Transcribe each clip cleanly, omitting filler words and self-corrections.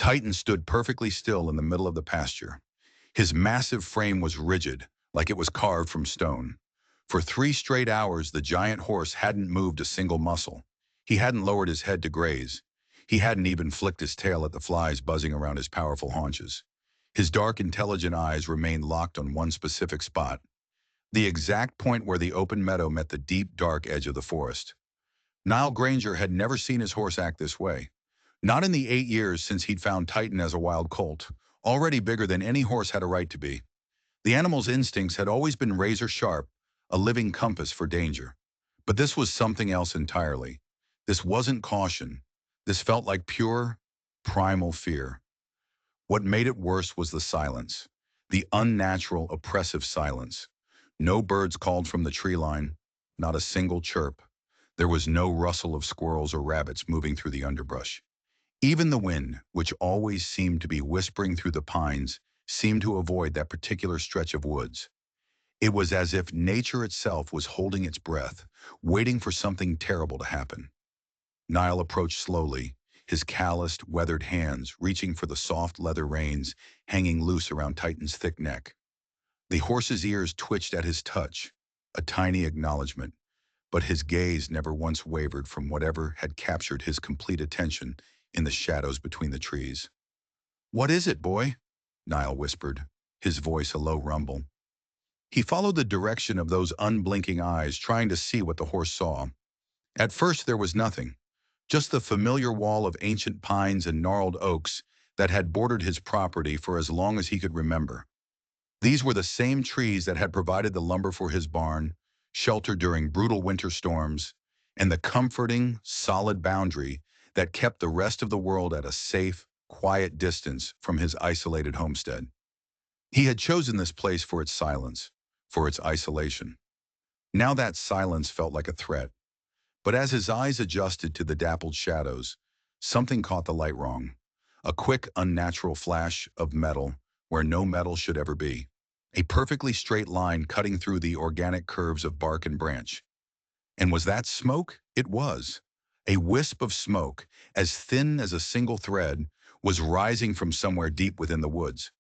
Titan stood perfectly still in the middle of the pasture. His massive frame was rigid, like it was carved from stone. For 3 straight hours, the giant horse hadn't moved a single muscle. He hadn't lowered his head to graze. He hadn't even flicked his tail at the flies buzzing around his powerful haunches. His dark, intelligent eyes remained locked on one specific spot, the exact point where the open meadow met the deep, dark edge of the forest. Nile Granger had never seen his horse act this way. Not in the 8 years since he'd found Titan as a wild colt, already bigger than any horse had a right to be. The animal's instincts had always been razor sharp, a living compass for danger. But this was something else entirely. This wasn't caution. This felt like pure, primal fear. What made it worse was the silence. The unnatural, oppressive silence. No birds called from the tree line, not a single chirp. There was no rustle of squirrels or rabbits moving through the underbrush. Even the wind, which always seemed to be whispering through the pines, seemed to avoid that particular stretch of woods. It was as if nature itself was holding its breath, waiting for something terrible to happen. Nile approached slowly, his calloused, weathered hands reaching for the soft leather reins hanging loose around Titan's thick neck. The horse's ears twitched at his touch, a tiny acknowledgement, but his gaze never once wavered from whatever had captured his complete attention in the shadows between the trees. "What is it, boy?" Nile whispered, his voice a low rumble. He followed the direction of those unblinking eyes, trying to see what the horse saw. At first there was nothing, just the familiar wall of ancient pines and gnarled oaks that had bordered his property for as long as he could remember. These were the same trees that had provided the lumber for his barn, shelter during brutal winter storms, and the comforting, solid boundary that kept the rest of the world at a safe, quiet distance from his isolated homestead. He had chosen this place for its silence, for its isolation. Now that silence felt like a threat. But as his eyes adjusted to the dappled shadows, something caught the light wrong. A quick, unnatural flash of metal where no metal should ever be. A perfectly straight line cutting through the organic curves of bark and branch. And was that smoke? It was. A wisp of smoke, as thin as a single thread, was rising from somewhere deep within the woods.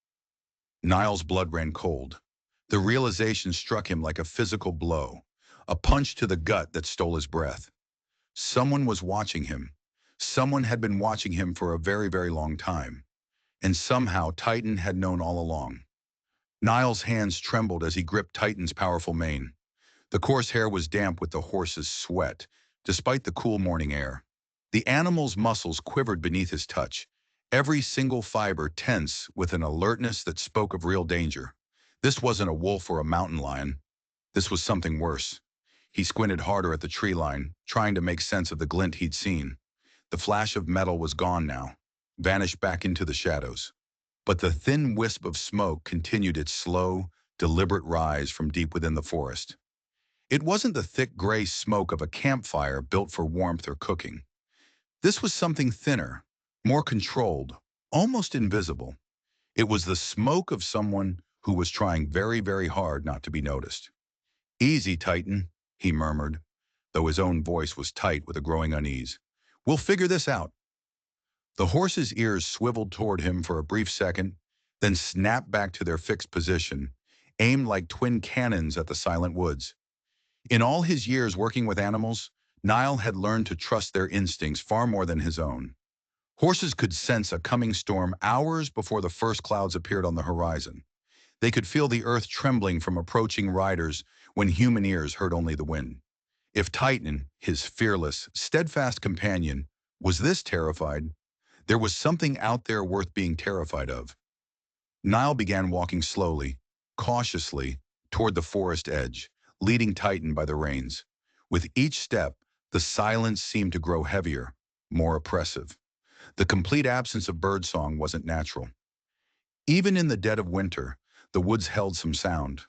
Niall's blood ran cold. The realization struck him like a physical blow, a punch to the gut that stole his breath. Someone was watching him. Someone had been watching him for a very, very long time. And somehow Titan had known all along. Niall's hands trembled as he gripped Titan's powerful mane. The coarse hair was damp with the horse's sweat, despite the cool morning air. The animal's muscles quivered beneath his touch, every single fiber tense with an alertness that spoke of real danger. This wasn't a wolf or a mountain lion. This was something worse. He squinted harder at the tree line, trying to make sense of the glint he'd seen. The flash of metal was gone now, vanished back into the shadows. But the thin wisp of smoke continued its slow, deliberate rise from deep within the forest. It wasn't the thick gray smoke of a campfire built for warmth or cooking. This was something thinner, more controlled, almost invisible. It was the smoke of someone who was trying very, very hard not to be noticed. "Easy, Titan," he murmured, though his own voice was tight with a growing unease. "We'll figure this out." The horse's ears swiveled toward him for a brief second, then snapped back to their fixed position, aimed like twin cannons at the silent woods. In all his years working with animals, Niall had learned to trust their instincts far more than his own. Horses could sense a coming storm hours before the first clouds appeared on the horizon. They could feel the earth trembling from approaching riders when human ears heard only the wind. If Titan, his fearless, steadfast companion, was this terrified, there was something out there worth being terrified of. Niall began walking slowly, cautiously, toward the forest edge, leading Titan by the reins. With each step, the silence seemed to grow heavier, more oppressive. The complete absence of birdsong wasn't natural. Even in the dead of winter, the woods held some sound.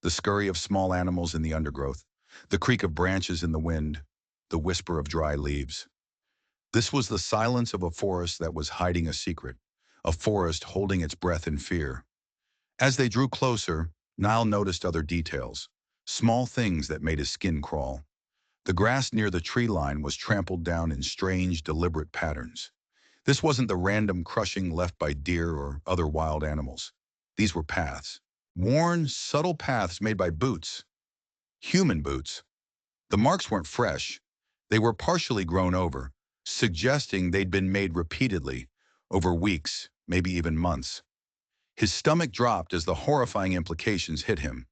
The scurry of small animals in the undergrowth, the creak of branches in the wind, the whisper of dry leaves. This was the silence of a forest that was hiding a secret, a forest holding its breath in fear. As they drew closer, Niall noticed other details, small things that made his skin crawl. The grass near the tree line was trampled down in strange, deliberate patterns. This wasn't the random crushing left by deer or other wild animals. These were paths. Worn, subtle paths made by boots. Human boots. The marks weren't fresh. They were partially grown over, suggesting they'd been made repeatedly, over weeks, maybe even months. His stomach dropped as the horrifying implications hit him.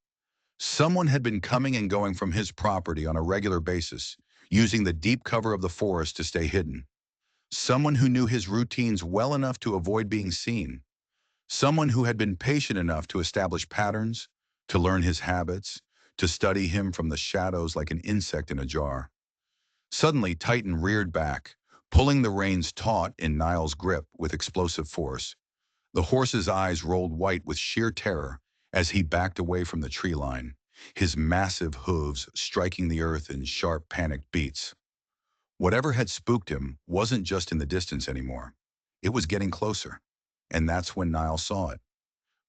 Someone had been coming and going from his property on a regular basis, using the deep cover of the forest to stay hidden. Someone who knew his routines well enough to avoid being seen. Someone who had been patient enough to establish patterns, to learn his habits, to study him from the shadows like an insect in a jar. Suddenly, Titan reared back, pulling the reins taut in Niall's grip with explosive force. The horse's eyes rolled white with sheer terror as he backed away from the tree line, his massive hooves striking the earth in sharp, panicked beats. Whatever had spooked him wasn't just in the distance anymore. It was getting closer. And that's when Niall saw it.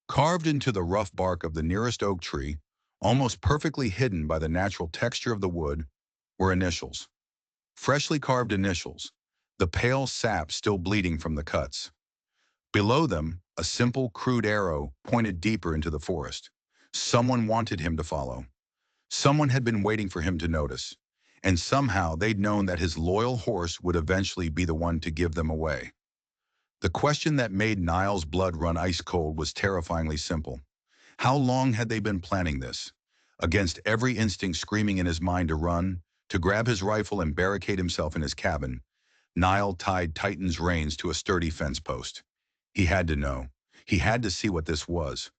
Carved into the rough bark of the nearest oak tree, almost perfectly hidden by the natural texture of the wood, were initials. Freshly carved initials, the pale sap still bleeding from the cuts. Below them, a simple, crude arrow pointed deeper into the forest. Someone wanted him to follow. Someone had been waiting for him to notice. And somehow they'd known that his loyal horse would eventually be the one to give them away. The question that made Niall's blood run ice cold was terrifyingly simple. How long had they been planning this? Against every instinct screaming in his mind to run, to grab his rifle and barricade himself in his cabin, Niall tied Titan's reins to a sturdy fence post. He had to know. He had to see what this was.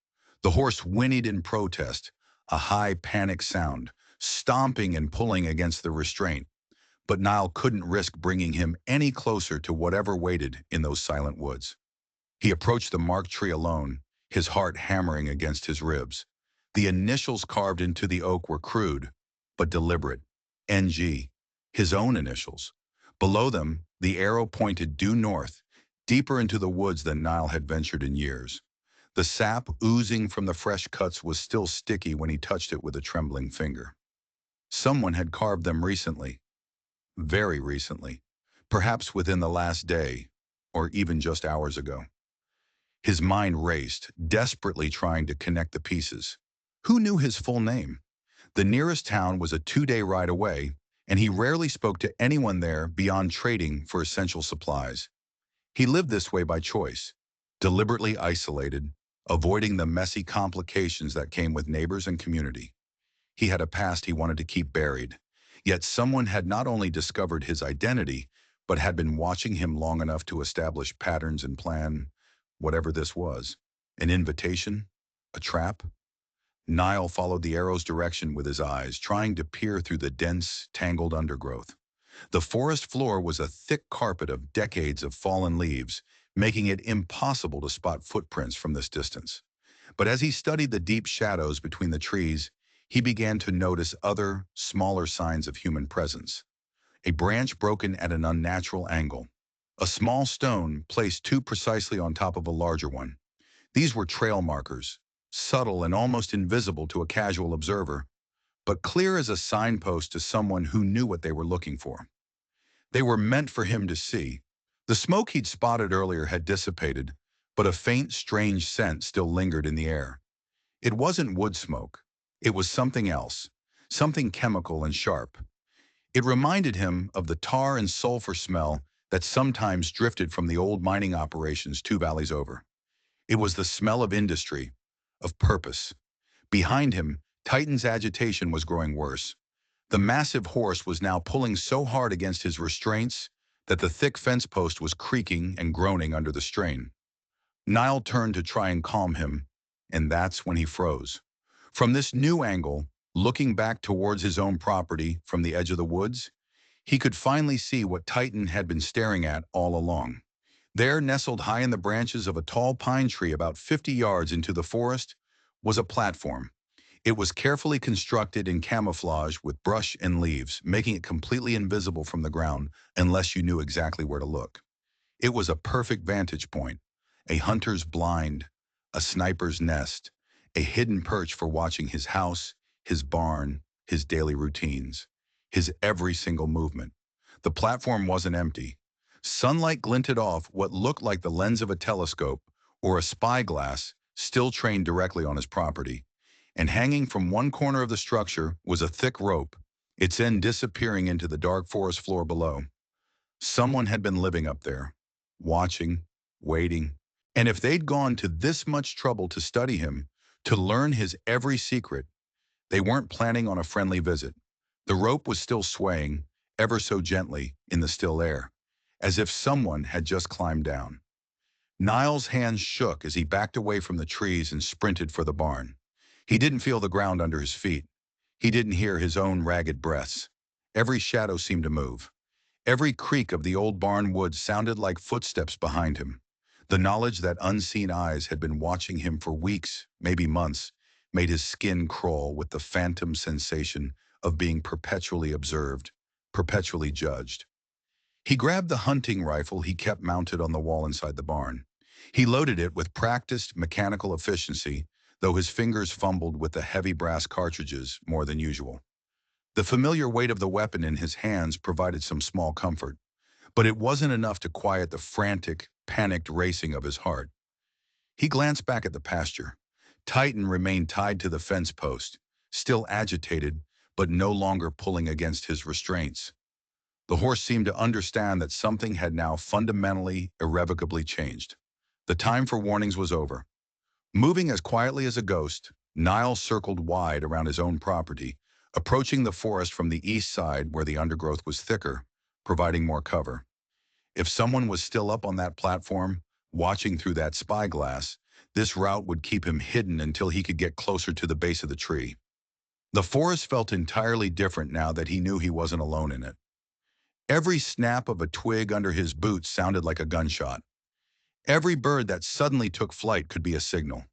The horse whinnied in protest, a high panic sound, stomping and pulling against the restraint. But Niall couldn't risk bringing him any closer to whatever waited in those silent woods. He approached the marked tree alone, his heart hammering against his ribs. The initials carved into the oak were crude, but deliberate. NG, his own initials. Below them, the arrow pointed due north, deeper into the woods than Niall had ventured in years. The sap oozing from the fresh cuts was still sticky when he touched it with a trembling finger. Someone had carved them recently, very recently, perhaps within the last day, or even just hours ago. His mind raced, desperately trying to connect the pieces. Who knew his full name? The nearest town was a 2-day ride away, and he rarely spoke to anyone there beyond trading for essential supplies. He lived this way by choice, deliberately isolated, avoiding the messy complications that came with neighbors and community. He had a past he wanted to keep buried, yet someone had not only discovered his identity, but had been watching him long enough to establish patterns and plan whatever this was. An invitation? A trap? Niall followed the arrow's direction with his eyes, trying to peer through the dense, tangled undergrowth. The forest floor was a thick carpet of decades of fallen leaves, making it impossible to spot footprints from this distance. But as he studied the deep shadows between the trees, he began to notice other, smaller signs of human presence. A branch broken at an unnatural angle. A small stone placed too precisely on top of a larger one. These were trail markers, subtle and almost invisible to a casual observer, but clear as a signpost to someone who knew what they were looking for. They were meant for him to see. The smoke he'd spotted earlier had dissipated, but a faint, strange scent still lingered in the air. It wasn't wood smoke. It was something else, something chemical and sharp. It reminded him of the tar and sulfur smell that sometimes drifted from the old mining operations 2 valleys over. It was the smell of industry, of purpose. Behind him, Titan's agitation was growing worse. The massive horse was now pulling so hard against his restraints that the thick fence post was creaking and groaning under the strain. Niall turned to try and calm him, and that's when he froze. From this new angle, looking back towards his own property from the edge of the woods, he could finally see what Titan had been staring at all along. There, nestled high in the branches of a tall pine tree about 50 yards into the forest, was a platform. It was carefully constructed in camouflage with brush and leaves, making it completely invisible from the ground unless you knew exactly where to look. It was a perfect vantage point, a hunter's blind, a sniper's nest, a hidden perch for watching his house, his barn, his daily routines, his every single movement. The platform wasn't empty. Sunlight glinted off what looked like the lens of a telescope or a spyglass still trained directly on his property. And hanging from one corner of the structure was a thick rope, its end disappearing into the dark forest floor below. Someone had been living up there, watching, waiting. And if they'd gone to this much trouble to study him, to learn his every secret, they weren't planning on a friendly visit. The rope was still swaying, ever so gently, in the still air, as if someone had just climbed down. Niall's hands shook as he backed away from the trees and sprinted for the barn. He didn't feel the ground under his feet. He didn't hear his own ragged breaths. Every shadow seemed to move. Every creak of the old barn wood sounded like footsteps behind him. The knowledge that unseen eyes had been watching him for weeks, maybe months, made his skin crawl with the phantom sensation of being perpetually observed, perpetually judged. He grabbed the hunting rifle he kept mounted on the wall inside the barn. He loaded it with practiced mechanical efficiency, though his fingers fumbled with the heavy brass cartridges more than usual. The familiar weight of the weapon in his hands provided some small comfort, but it wasn't enough to quiet the frantic, panicked racing of his heart. He glanced back at the pasture. Titan remained tied to the fence post, still agitated, but no longer pulling against his restraints. The horse seemed to understand that something had now fundamentally, irrevocably changed. The time for warnings was over. Moving as quietly as a ghost, Niall circled wide around his own property, approaching the forest from the east side where the undergrowth was thicker, providing more cover. If someone was still up on that platform, watching through that spyglass, this route would keep him hidden until he could get closer to the base of the tree. The forest felt entirely different now that he knew he wasn't alone in it. Every snap of a twig under his boots sounded like a gunshot. Every bird that suddenly took flight could be a signal.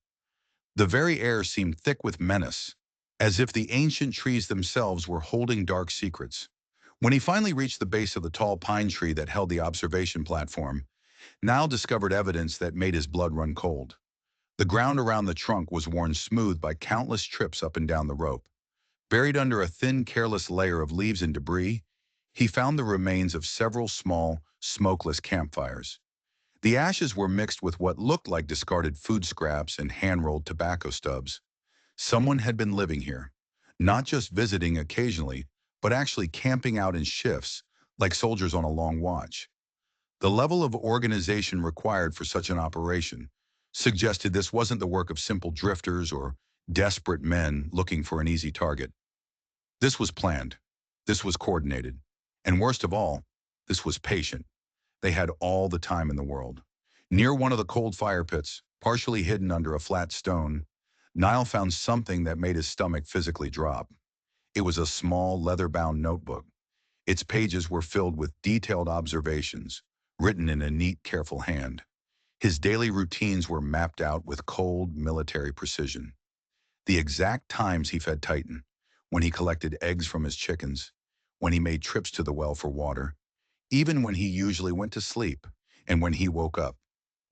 The very air seemed thick with menace, as if the ancient trees themselves were holding dark secrets. When he finally reached the base of the tall pine tree that held the observation platform, Niall discovered evidence that made his blood run cold. The ground around the trunk was worn smooth by countless trips up and down the rope. Buried under a thin, careless layer of leaves and debris, he found the remains of several small, smokeless campfires. The ashes were mixed with what looked like discarded food scraps and hand-rolled tobacco stubs. Someone had been living here, not just visiting occasionally, but actually camping out in shifts, like soldiers on a long watch. The level of organization required for such an operation suggested this wasn't the work of simple drifters or desperate men looking for an easy target. This was planned. This was coordinated. And worst of all, this was patient. They had all the time in the world. Near one of the cold fire pits, partially hidden under a flat stone, Niall found something that made his stomach physically drop. It was a small, leather-bound notebook. Its pages were filled with detailed observations, written in a neat, careful hand. His daily routines were mapped out with cold, military precision. The exact times he fed Titan, when he collected eggs from his chickens, when he made trips to the well for water, even when he usually went to sleep, and when he woke up.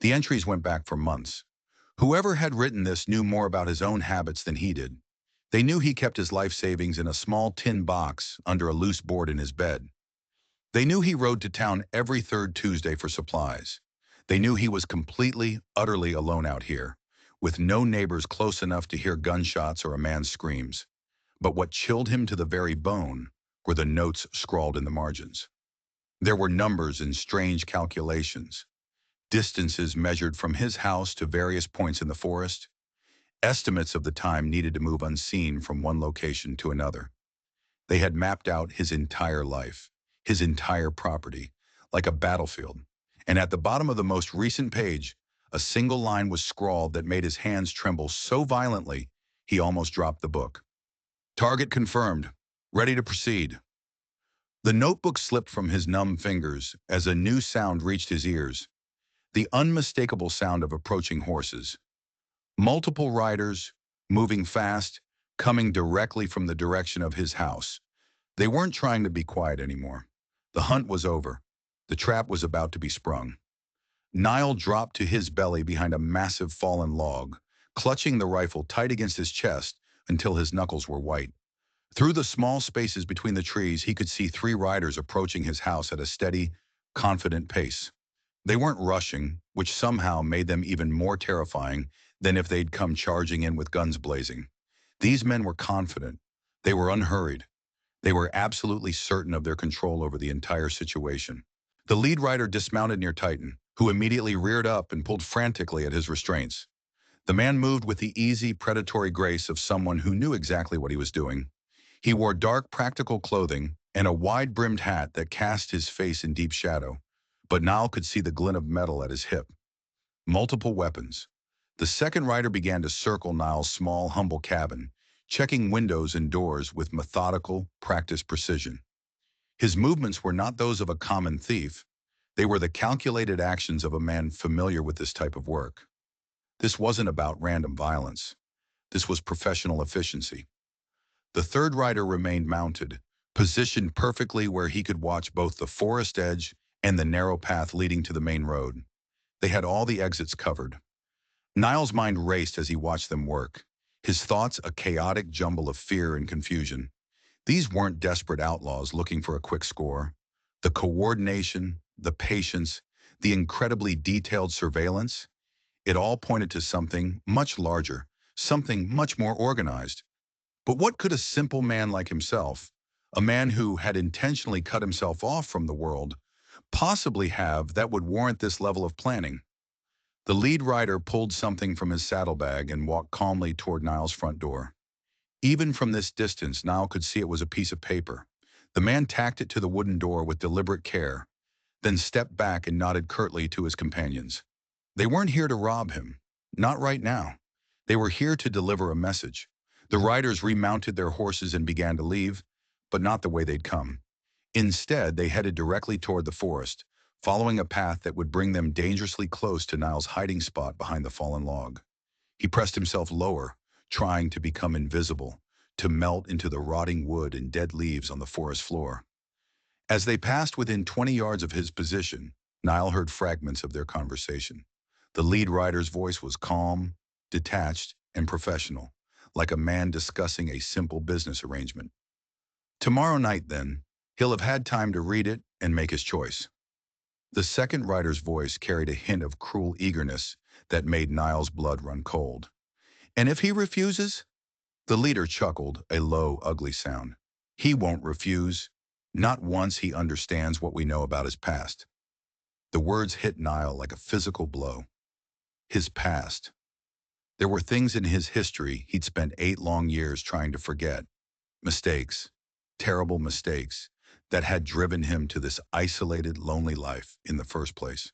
The entries went back for months. Whoever had written this knew more about his own habits than he did. They knew he kept his life savings in a small tin box under a loose board in his bed. They knew he rode to town every third Tuesday for supplies. They knew he was completely, utterly alone out here, with no neighbors close enough to hear gunshots or a man's screams. But what chilled him to the very bone were the notes scrawled in the margins. There were numbers and strange calculations, distances measured from his house to various points in the forest, estimates of the time needed to move unseen from one location to another. They had mapped out his entire life, his entire property, like a battlefield. And at the bottom of the most recent page, a single line was scrawled that made his hands tremble so violently he almost dropped the book. Target confirmed. Ready to proceed. The notebook slipped from his numb fingers as a new sound reached his ears, the unmistakable sound of approaching horses. Multiple riders, moving fast, coming directly from the direction of his house. They weren't trying to be quiet anymore. The hunt was over. The trap was about to be sprung. Niall dropped to his belly behind a massive fallen log, clutching the rifle tight against his chest until his knuckles were white. Through the small spaces between the trees, he could see three riders approaching his house at a steady, confident pace. They weren't rushing, which somehow made them even more terrifying than if they'd come charging in with guns blazing. These men were confident. They were unhurried. They were absolutely certain of their control over the entire situation. The lead rider dismounted near Titan, who immediately reared up and pulled frantically at his restraints. The man moved with the easy, predatory grace of someone who knew exactly what he was doing. He wore dark, practical clothing and a wide-brimmed hat that cast his face in deep shadow, but Niall could see the glint of metal at his hip. Multiple weapons. The second rider began to circle Niall's small, humble cabin, checking windows and doors with methodical, practiced precision. His movements were not those of a common thief. They were the calculated actions of a man familiar with this type of work. This wasn't about random violence. This was professional efficiency. The third rider remained mounted, positioned perfectly where he could watch both the forest edge and the narrow path leading to the main road. They had all the exits covered. Niall's mind raced as he watched them work, his thoughts a chaotic jumble of fear and confusion. These weren't desperate outlaws looking for a quick score. The coordination, the patience, the incredibly detailed surveillance, it all pointed to something much larger, something much more organized. But what could a simple man like himself, a man who had intentionally cut himself off from the world, possibly have that would warrant this level of planning? The lead rider pulled something from his saddlebag and walked calmly toward Niall's front door. Even from this distance, Niall could see it was a piece of paper. The man tacked it to the wooden door with deliberate care, then stepped back and nodded curtly to his companions. They weren't here to rob him. Not right now. They were here to deliver a message. The riders remounted their horses and began to leave, but not the way they'd come. Instead, they headed directly toward the forest, following a path that would bring them dangerously close to Niall's hiding spot behind the fallen log. He pressed himself lower, trying to become invisible, to melt into the rotting wood and dead leaves on the forest floor. As they passed within 20 yards of his position, Niall heard fragments of their conversation. The lead rider's voice was calm, detached, and professional, like a man discussing a simple business arrangement. Tomorrow night, then, he'll have had time to read it and make his choice. The second rider's voice carried a hint of cruel eagerness that made Niall's blood run cold. And if he refuses? The leader chuckled, a low, ugly sound. He won't refuse. Not once he understands what we know about his past. The words hit Niall like a physical blow. His past. There were things in his history he'd spent 8 long years trying to forget. Mistakes, terrible mistakes, that had driven him to this isolated, lonely life in the first place.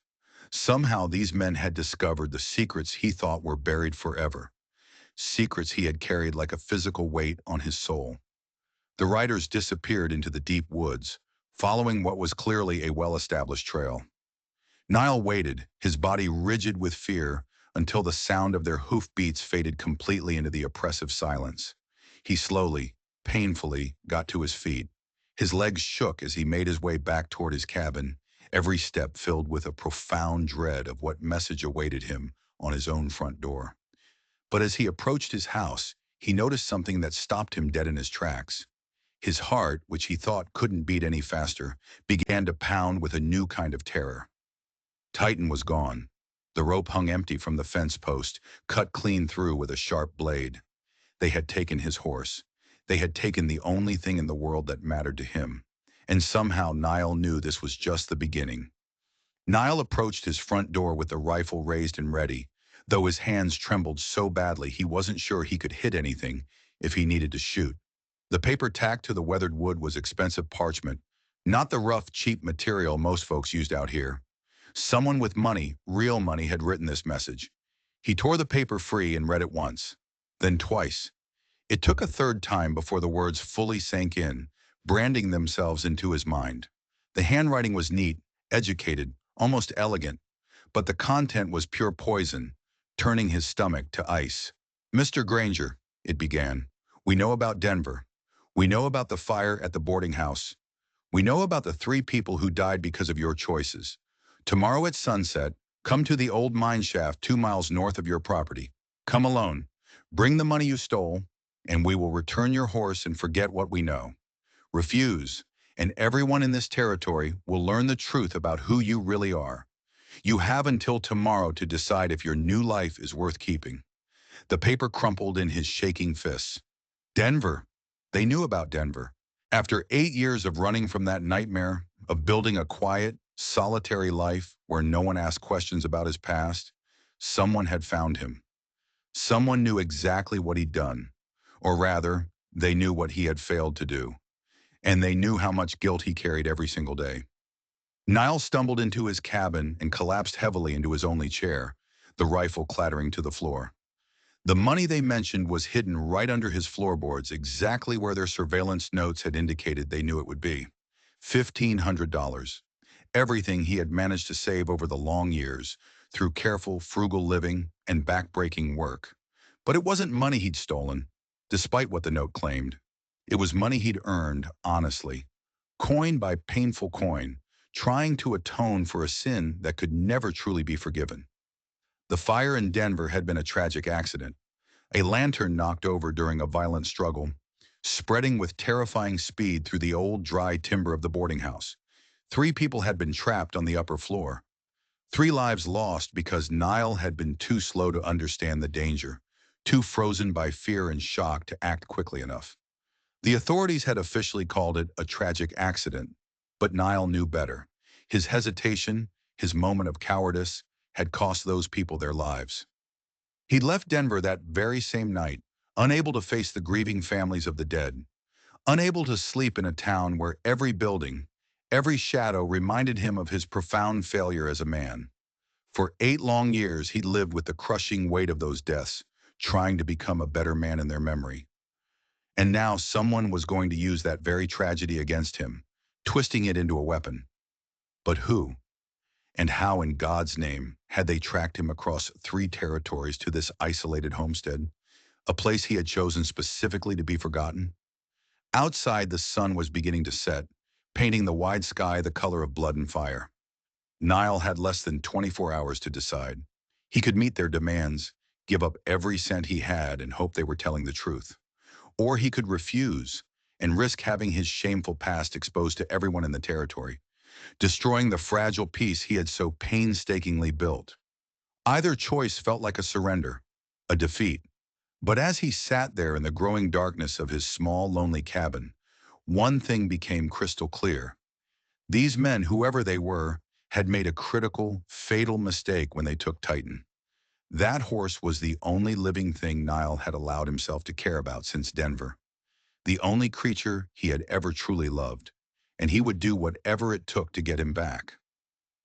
Somehow these men had discovered the secrets he thought were buried forever, secrets he had carried like a physical weight on his soul. The riders disappeared into the deep woods, following what was clearly a well-established trail. Niall waited, his body rigid with fear, until the sound of their hoofbeats faded completely into the oppressive silence. He slowly, painfully, got to his feet. His legs shook as he made his way back toward his cabin, every step filled with a profound dread of what message awaited him on his own front door. But as he approached his house, he noticed something that stopped him dead in his tracks. His heart, which he thought couldn't beat any faster, began to pound with a new kind of terror. Titan was gone. The rope hung empty from the fence post, cut clean through with a sharp blade. They had taken his horse. They had taken the only thing in the world that mattered to him. And somehow Niall knew this was just the beginning. Niall approached his front door with the rifle raised and ready, though his hands trembled so badly he wasn't sure he could hit anything if he needed to shoot. The paper tacked to the weathered wood was expensive parchment, not the rough, cheap material most folks used out here. Someone with money, real money, had written this message. He tore the paper free and read it once, then twice. It took a third time before the words fully sank in, branding themselves into his mind. The handwriting was neat, educated, almost elegant, but the content was pure poison, turning his stomach to ice. "Mr. Granger," it began, "we know about Denver. We know about the fire at the boarding house. We know about the 3 people who died because of your choices. Tomorrow at sunset, come to the old mine shaft 2 miles north of your property. Come alone. Bring the money you stole, and we will return your horse and forget what we know. Refuse, and everyone in this territory will learn the truth about who you really are. You have until tomorrow to decide if your new life is worth keeping." The paper crumpled in his shaking fists. Denver. They knew about Denver. After 8 years of running from that nightmare, of building a quiet, solitary life where no one asked questions about his past, someone had found him. Someone knew exactly what he'd done. Or rather, they knew what he had failed to do. And they knew how much guilt he carried every single day. Niall stumbled into his cabin and collapsed heavily into his only chair, the rifle clattering to the floor. The money they mentioned was hidden right under his floorboards, exactly where their surveillance notes had indicated they knew it would be. $1,500. Everything he had managed to save over the long years, through careful, frugal living and back-breaking work. But it wasn't money he'd stolen, despite what the note claimed. It was money he'd earned, honestly. Coin by painful coin, trying to atone for a sin that could never truly be forgiven. The fire in Denver had been a tragic accident. A lantern knocked over during a violent struggle, spreading with terrifying speed through the old, dry timber of the boarding house. 3 people had been trapped on the upper floor. 3 lives lost because Niall had been too slow to understand the danger, too frozen by fear and shock to act quickly enough. The authorities had officially called it a tragic accident, but Niall knew better. His hesitation, his moment of cowardice, had cost those people their lives. He'd left Denver that very same night, unable to face the grieving families of the dead, unable to sleep in a town where every building, every shadow reminded him of his profound failure as a man. For 8 long years, he'd lived with the crushing weight of those deaths, trying to become a better man in their memory. And now someone was going to use that very tragedy against him, twisting it into a weapon. But who? And how in God's name had they tracked him across 3 territories to this isolated homestead, a place he had chosen specifically to be forgotten? Outside, the sun was beginning to set, painting the wide sky the color of blood and fire. Niall had less than 24 hours to decide. He could meet their demands, give up every cent he had and hope they were telling the truth. Or he could refuse and risk having his shameful past exposed to everyone in the territory, destroying the fragile peace he had so painstakingly built. Either choice felt like a surrender, a defeat. But as he sat there in the growing darkness of his small, lonely cabin, one thing became crystal clear. These men, whoever they were, had made a critical, fatal mistake when they took Titan. That horse was the only living thing Niall had allowed himself to care about since Denver, the only creature he had ever truly loved, and he would do whatever it took to get him back.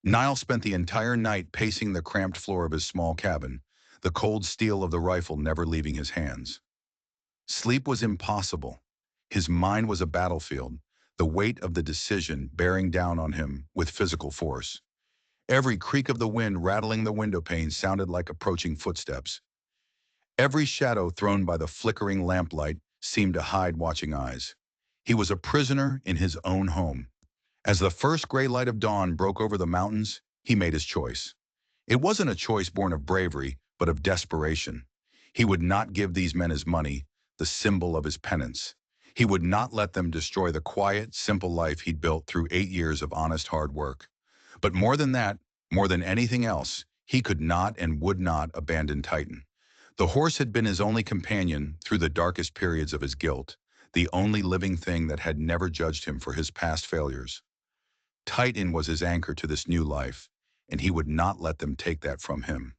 Niall spent the entire night pacing the cramped floor of his small cabin, the cold steel of the rifle never leaving his hands. Sleep was impossible. His mind was a battlefield, the weight of the decision bearing down on him with physical force. Every creak of the wind rattling the window panes sounded like approaching footsteps. Every shadow thrown by the flickering lamplight seemed to hide watching eyes. He was a prisoner in his own home. As the first gray light of dawn broke over the mountains, he made his choice. It wasn't a choice born of bravery, but of desperation. He would not give these men his money, the symbol of his penance. He would not let them destroy the quiet, simple life he'd built through 8 years of honest hard work. But more than that, more than anything else, he could not and would not abandon Titan. The horse had been his only companion through the darkest periods of his guilt, the only living thing that had never judged him for his past failures. Titan was his anchor to this new life, and he would not let them take that from him.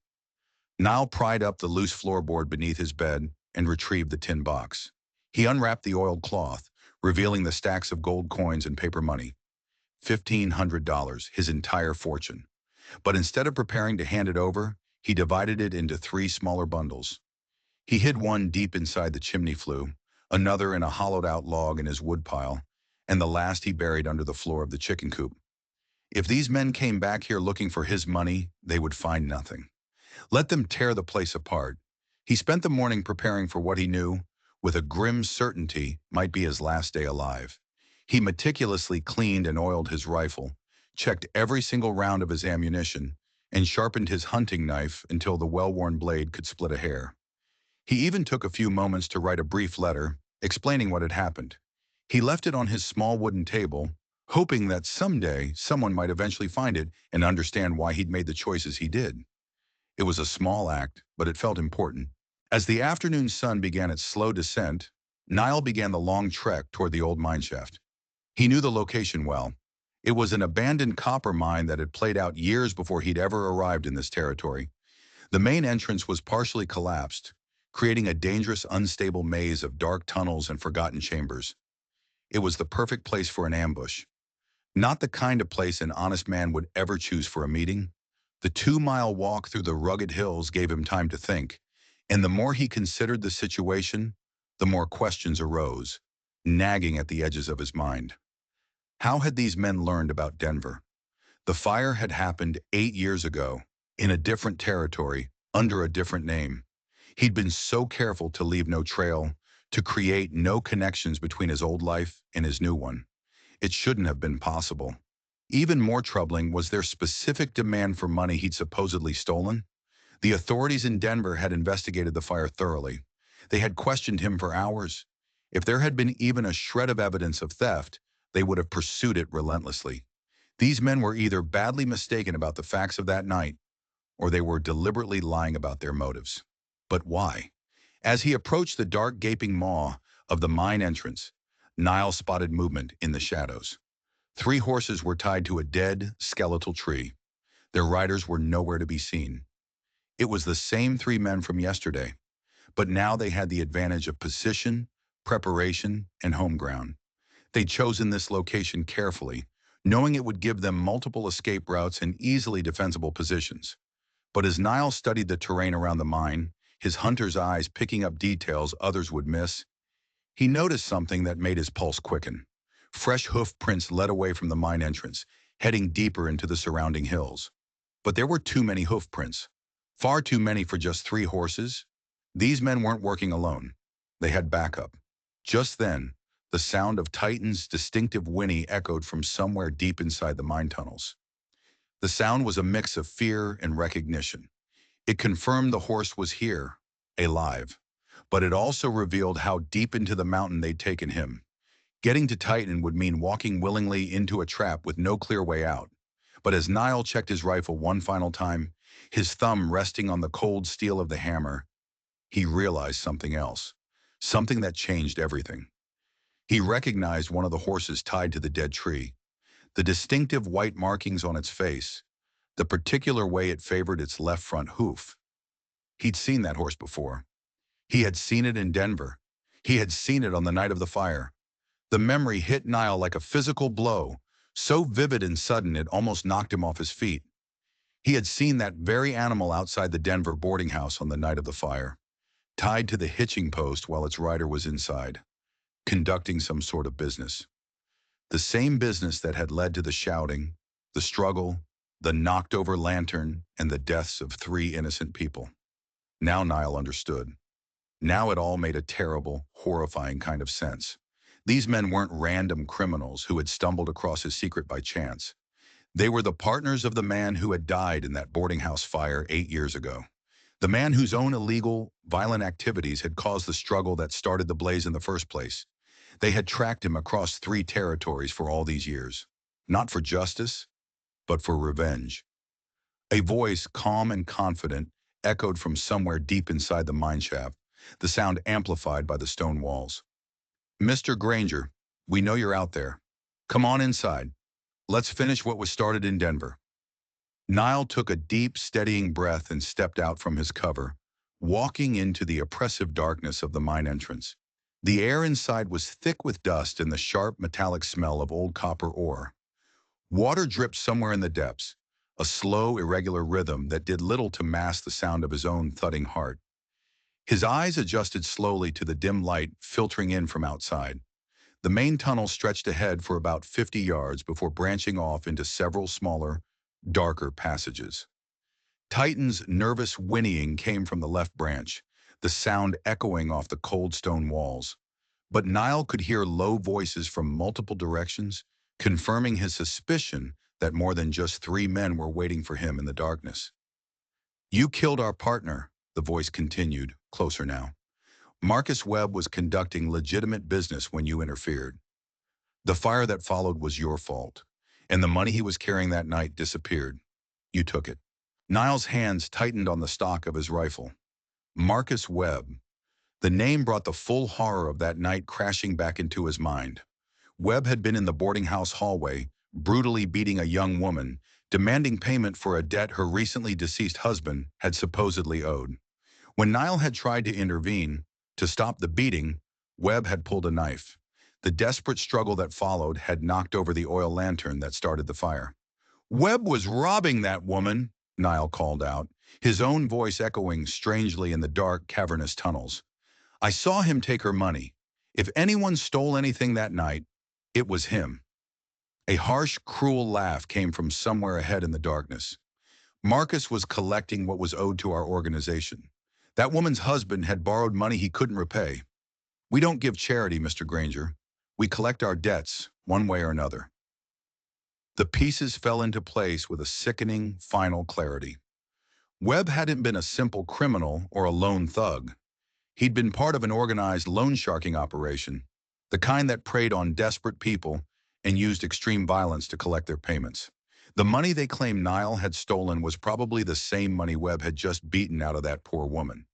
Niall pried up the loose floorboard beneath his bed and retrieved the tin box. He unwrapped the oiled cloth, revealing the stacks of gold coins and paper money. $1,500, his entire fortune. But instead of preparing to hand it over, he divided it into 3 smaller bundles. He hid one deep inside the chimney flue, another in a hollowed-out log in his woodpile, and the last he buried under the floor of the chicken coop. If these men came back here looking for his money, they would find nothing. Let them tear the place apart. He spent the morning preparing for what he knew, with a grim certainty, might be his last day alive. He meticulously cleaned and oiled his rifle, checked every single round of his ammunition, and sharpened his hunting knife until the well-worn blade could split a hair. He even took a few moments to write a brief letter, explaining what had happened. He left it on his small wooden table, hoping that someday someone might eventually find it and understand why he'd made the choices he did. It was a small act, but it felt important. As the afternoon sun began its slow descent, Niall began the long trek toward the old mineshaft. He knew the location well. It was an abandoned copper mine that had played out years before he'd ever arrived in this territory. The main entrance was partially collapsed, creating a dangerous, unstable maze of dark tunnels and forgotten chambers. It was the perfect place for an ambush. Not the kind of place an honest man would ever choose for a meeting. The 2-mile walk through the rugged hills gave him time to think, and the more he considered the situation, the more questions arose, nagging at the edges of his mind. How had these men learned about Denver? The fire had happened 8 years ago, in a different territory, under a different name. He'd been so careful to leave no trail, to create no connections between his old life and his new one. It shouldn't have been possible. Even more troubling was their specific demand for money he'd supposedly stolen. The authorities in Denver had investigated the fire thoroughly. They had questioned him for hours. If there had been even a shred of evidence of theft, they would have pursued it relentlessly. These men were either badly mistaken about the facts of that night, or they were deliberately lying about their motives. But why? As he approached the dark gaping maw of the mine entrance, Niall spotted movement in the shadows. 3 horses were tied to a dead, skeletal tree. Their riders were nowhere to be seen. It was the same 3 men from yesterday, but now they had the advantage of position, preparation, and home ground. They'd chosen this location carefully, knowing it would give them multiple escape routes and easily defensible positions. But as Niall studied the terrain around the mine, his hunter's eyes picking up details others would miss, he noticed something that made his pulse quicken. Fresh hoof prints led away from the mine entrance, heading deeper into the surrounding hills. But there were too many hoof prints. Far too many for just 3 horses. These men weren't working alone. They had backup. Just then, the sound of Titan's distinctive whinny echoed from somewhere deep inside the mine tunnels. The sound was a mix of fear and recognition. It confirmed the horse was here, alive. But it also revealed how deep into the mountain they'd taken him. Getting to Titan would mean walking willingly into a trap with no clear way out. But as Niall checked his rifle one final time, his thumb resting on the cold steel of the hammer, he realized something else. Something that changed everything. He recognized one of the horses tied to the dead tree. The distinctive white markings on its face. The particular way it favored its left front hoof. He'd seen that horse before. He had seen it in Denver. He had seen it on the night of the fire. The memory hit Niall like a physical blow, so vivid and sudden it almost knocked him off his feet. He had seen that very animal outside the Denver boarding house on the night of the fire, tied to the hitching post while its rider was inside, conducting some sort of business. The same business that had led to the shouting, the struggle, the knocked-over lantern, and the deaths of 3 innocent people. Now Niall understood. Now it all made a terrible, horrifying kind of sense. These men weren't random criminals who had stumbled across his secret by chance. They were the partners of the man who had died in that boarding house fire 8 years ago. The man whose own illegal, violent activities had caused the struggle that started the blaze in the first place. They had tracked him across 3 territories for all these years. Not for justice, but for revenge. A voice, calm and confident, echoed from somewhere deep inside the mine shaft, the sound amplified by the stone walls. "Mr. Granger, we know you're out there. Come on inside. Let's finish what was started in Denver." Niall took a deep, steadying breath and stepped out from his cover, walking into the oppressive darkness of the mine entrance. The air inside was thick with dust and the sharp, metallic smell of old copper ore. Water dripped somewhere in the depths, a slow, irregular rhythm that did little to mask the sound of his own thudding heart. His eyes adjusted slowly to the dim light filtering in from outside. The main tunnel stretched ahead for about 50 yards before branching off into several smaller, darker passages. Titan's nervous whinnying came from the left branch, the sound echoing off the cold stone walls. But Niall could hear low voices from multiple directions, confirming his suspicion that more than just 3 men were waiting for him in the darkness. "You killed our partner," the voice continued, closer now. "Marcus Webb was conducting legitimate business when you interfered." The fire that followed was your fault, and the money he was carrying that night disappeared. You took it. Niall's hands tightened on the stock of his rifle. Marcus Webb. The name brought the full horror of that night crashing back into his mind. Webb had been in the boarding house hallway, brutally beating a young woman, demanding payment for a debt her recently deceased husband had supposedly owed. When Niall had tried to intervene, to stop the beating, Webb had pulled a knife. The desperate struggle that followed had knocked over the oil lantern that started the fire. Webb was robbing that woman, Niall called out, his own voice echoing strangely in the dark, cavernous tunnels. I saw him take her money. If anyone stole anything that night, it was him. A harsh, cruel laugh came from somewhere ahead in the darkness. Marcus was collecting what was owed to our organization. That woman's husband had borrowed money he couldn't repay. We don't give charity, Mr. Granger. We collect our debts, one way or another. The pieces fell into place with a sickening, final clarity. Webb hadn't been a simple criminal or a lone thug. He'd been part of an organized loan sharking operation, the kind that preyed on desperate people and used extreme violence to collect their payments. The money they claimed Niall had stolen was probably the same money Webb had just beaten out of that poor woman.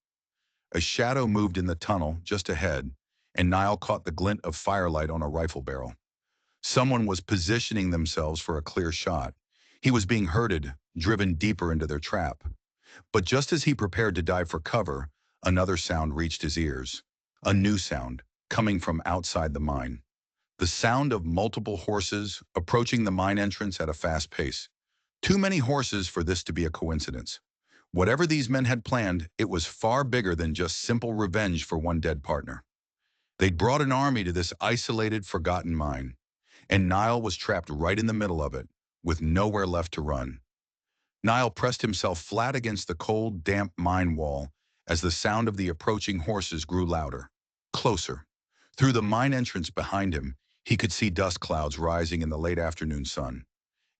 A shadow moved in the tunnel just ahead, and Niall caught the glint of firelight on a rifle barrel. Someone was positioning themselves for a clear shot. He was being herded, driven deeper into their trap. But just as he prepared to dive for cover, another sound reached his ears. A new sound, coming from outside the mine. The sound of multiple horses approaching the mine entrance at a fast pace. Too many horses for this to be a coincidence. Whatever these men had planned, it was far bigger than just simple revenge for one dead partner. They'd brought an army to this isolated, forgotten mine, and Niall was trapped right in the middle of it, with nowhere left to run. Niall pressed himself flat against the cold, damp mine wall as the sound of the approaching horses grew louder, closer. Through the mine entrance behind him, he could see dust clouds rising in the late afternoon sun.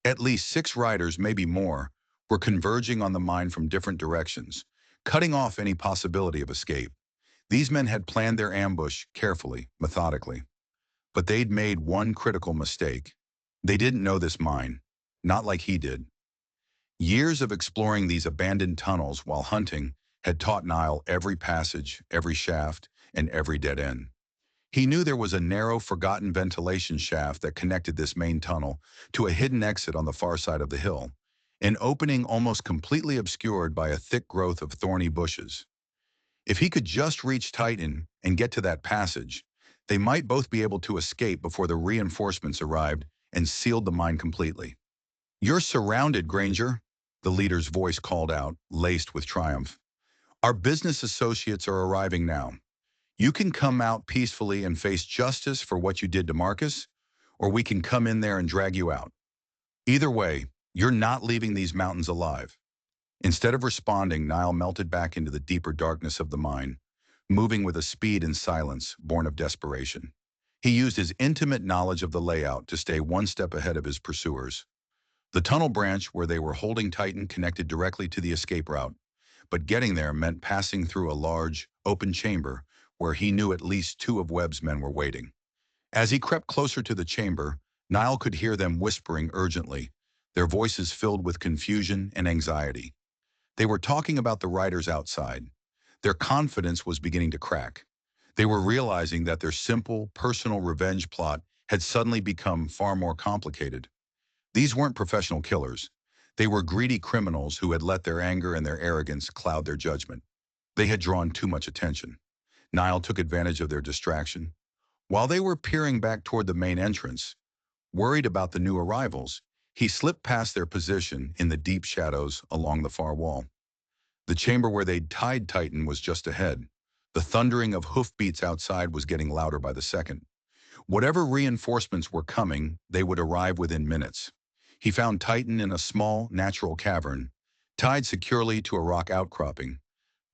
At least 6 riders, maybe more, were converging on the mine from different directions, cutting off any possibility of escape. These men had planned their ambush carefully, methodically. But they'd made one critical mistake. They didn't know this mine, not like he did. Years of exploring these abandoned tunnels while hunting had taught Niall every passage, every shaft, and every dead end. He knew there was a narrow, forgotten ventilation shaft that connected this main tunnel to a hidden exit on the far side of the hill, an opening almost completely obscured by a thick growth of thorny bushes. If he could just reach Titan and get to that passage, they might both be able to escape before the reinforcements arrived and sealed the mine completely. "You're surrounded, Granger," the leader's voice called out, laced with triumph. "Our business associates are arriving now. You can come out peacefully and face justice for what you did to Marcus, or we can come in there and drag you out. Either way, you're not leaving these mountains alive." Instead of responding, Niall melted back into the deeper darkness of the mine, moving with a speed and silence born of desperation. He used his intimate knowledge of the layout to stay one step ahead of his pursuers. The tunnel branch where they were holding Titan connected directly to the escape route, but getting there meant passing through a large, open chamber where he knew at least 2 of Webb's men were waiting. As he crept closer to the chamber, Niall could hear them whispering urgently, their voices filled with confusion and anxiety. They were talking about the riders outside. Their confidence was beginning to crack. They were realizing that their simple, personal revenge plot had suddenly become far more complicated. These weren't professional killers. They were greedy criminals who had let their anger and their arrogance cloud their judgment. They had drawn too much attention. Niall took advantage of their distraction. While they were peering back toward the main entrance, worried about the new arrivals, he slipped past their position in the deep shadows along the far wall. The chamber where they'd tied Titan was just ahead. The thundering of hoofbeats outside was getting louder by the second. Whatever reinforcements were coming, they would arrive within minutes. He found Titan in a small, natural cavern, tied securely to a rock outcropping,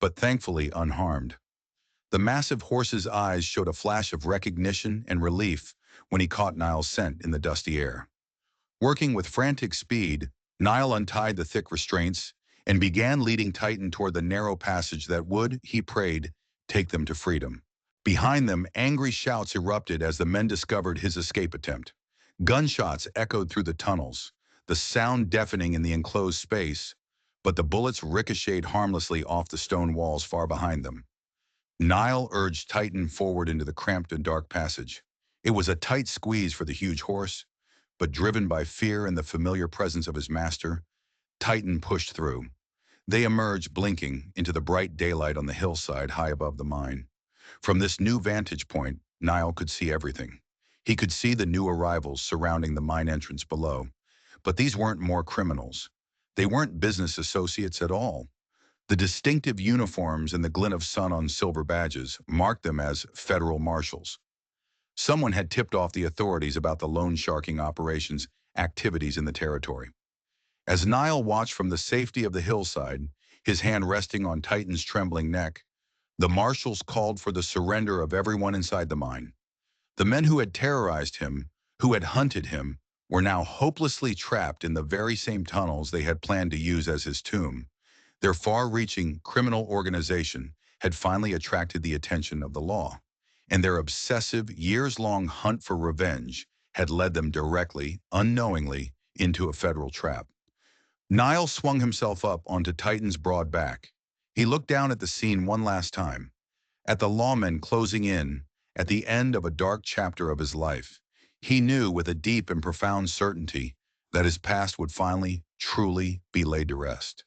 but thankfully unharmed. The massive horse's eyes showed a flash of recognition and relief when he caught Niall's scent in the dusty air. Working with frantic speed, Niall untied the thick restraints and began leading Titan toward the narrow passage that would, he prayed, take them to freedom. Behind them, angry shouts erupted as the men discovered his escape attempt. Gunshots echoed through the tunnels, the sound deafening in the enclosed space, but the bullets ricocheted harmlessly off the stone walls far behind them. Nile urged Titan forward into the cramped and dark passage. It was a tight squeeze for the huge horse, but driven by fear and the familiar presence of his master, Titan pushed through. They emerged, blinking, into the bright daylight on the hillside high above the mine. From this new vantage point, Nile could see everything. He could see the new arrivals surrounding the mine entrance below. But these weren't more criminals. They weren't business associates at all. The distinctive uniforms and the glint of sun on silver badges marked them as federal marshals. Someone had tipped off the authorities about the loan sharking operations activities in the territory. As Nile watched from the safety of the hillside, his hand resting on Titan's trembling neck, the marshals called for the surrender of everyone inside the mine. The men who had terrorized him, who had hunted him, were now hopelessly trapped in the very same tunnels they had planned to use as his tomb. Their far-reaching criminal organization had finally attracted the attention of the law, and their obsessive, years-long hunt for revenge had led them directly, unknowingly, into a federal trap. Niall swung himself up onto Titan's broad back. He looked down at the scene one last time, at the lawmen closing in, at the end of a dark chapter of his life. He knew with a deep and profound certainty that his past would finally, truly be laid to rest.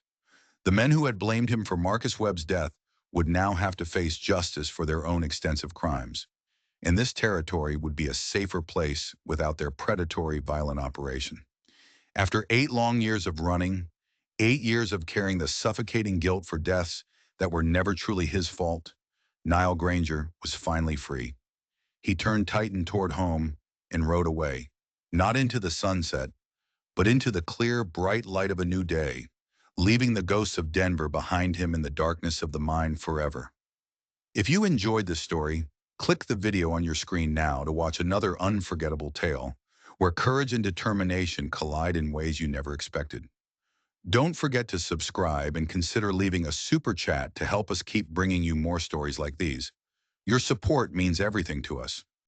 The men who had blamed him for Marcus Webb's death would now have to face justice for their own extensive crimes, and this territory would be a safer place without their predatory, violent operation. After 8 long years of running, 8 years of carrying the suffocating guilt for deaths that were never truly his fault, Niall Granger was finally free. He turned Titan toward home and rode away, not into the sunset, but into the clear, bright light of a new day, leaving the ghosts of Denver behind him in the darkness of the mine forever. If you enjoyed this story, click the video on your screen now to watch another unforgettable tale where courage and determination collide in ways you never expected. Don't forget to subscribe and consider leaving a super chat to help us keep bringing you more stories like these. Your support means everything to us.